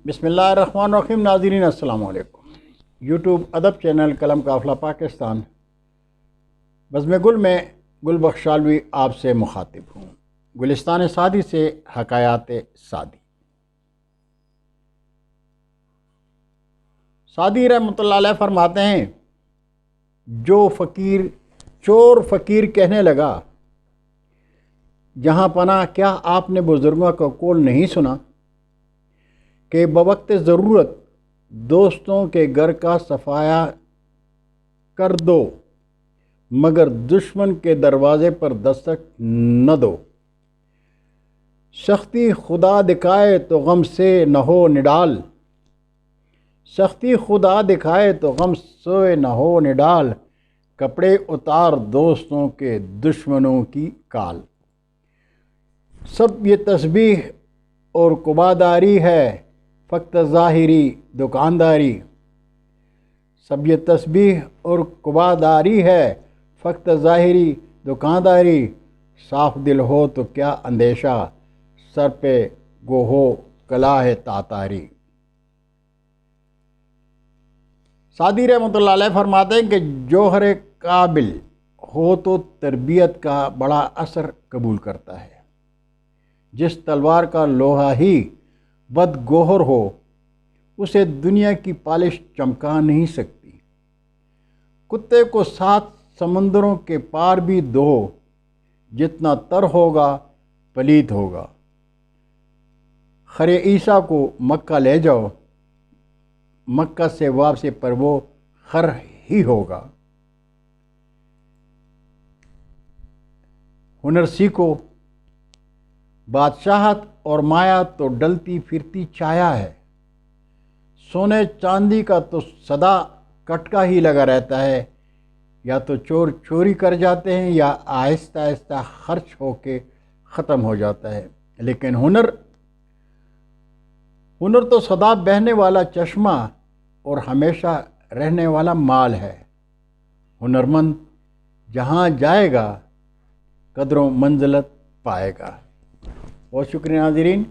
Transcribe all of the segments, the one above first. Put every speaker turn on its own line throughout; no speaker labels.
بسم اللہ الرحمن الرحیم۔ ناظرین السلام علیکم۔ یوٹیوب ادب چینل قلم قافلہ پاکستان بزم گل میں گل بخشالوی آپ سے مخاطب ہوں۔ گلستان سعدی سے حکایات سعدی۔ سعدی رحمۃ اللہ علیہ فرماتے ہیں، جو فقیر چور فقیر کہنے لگا، جہاں پناہ کیا آپ نے بزرگوں کا قول نہیں سنا کہ بوقت ضرورت دوستوں کے گھر کا صفایا کر دو، مگر دشمن کے دروازے پر دستک نہ دو۔ سختی خدا دکھائے تو غم سے نہ ہو نڈال، سختی خدا دکھائے تو غم سے نہ ہو نڈال، کپڑے اتار دوستوں کے دشمنوں کی کال۔ سب یہ تسبیح اور قباداری ہے، فقط ظاہری دکانداری۔ سب یہ تسبیح اور قباداری ہے، فقط ظاہری دکانداری۔ صاف دل ہو تو کیا اندیشہ، سر پہ گو ہو کلاه تاتاری۔ سعدی رحمۃ اللہ علیہ فرماتے ہیں کہ جوہر قابل ہو تو تربیت کا بڑا اثر قبول کرتا ہے۔ جس تلوار کا لوہا ہی بد گوہر ہو، اسے دنیا کی پالش چمکا نہیں سکتی۔ کتے کو 7 سمندروں کے پار بھی دو، جتنا تر ہوگا پلیت ہوگا۔ خر عیسیٰ کو مکہ لے جاؤ، مکہ سے واپسی پر وہ خر ہی ہوگا۔ ہنر سیکھو، بادشاہت اور مایا تو ڈلتی پھرتی چھایا ہے۔ سونے چاندی کا تو سدا کٹکا ہی لگا رہتا ہے، یا تو چور چوری کر جاتے ہیں یا آہستہ آہستہ خرچ ہو کے ختم ہو جاتا ہے۔ لیکن ہنر تو سدا بہنے والا چشمہ اور ہمیشہ رہنے والا مال ہے۔ ہنرمند جہاں جائے گا قدر و منزلت پائے گا۔ بہت شکریہ ناظرین۔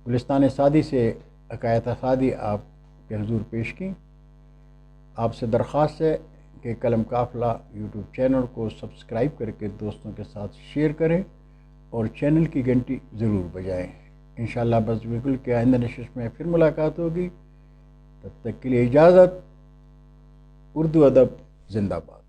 گلستان سعدی سے حکایت سعدی آپ کے حضور پیش کی۔ آپ سے درخواست ہے کہ قلم قافلہ یوٹیوب چینل کو سبسکرائب کر کے دوستوں کے ساتھ شیئر کریں اور چینل کی گھنٹی ضرور بجائیں۔ انشاءاللہ بس بالکل کہ آئندہ نشست میں پھر ملاقات ہوگی۔ تب تک کے لیے اجازت۔ اردو ادب زندہ باد۔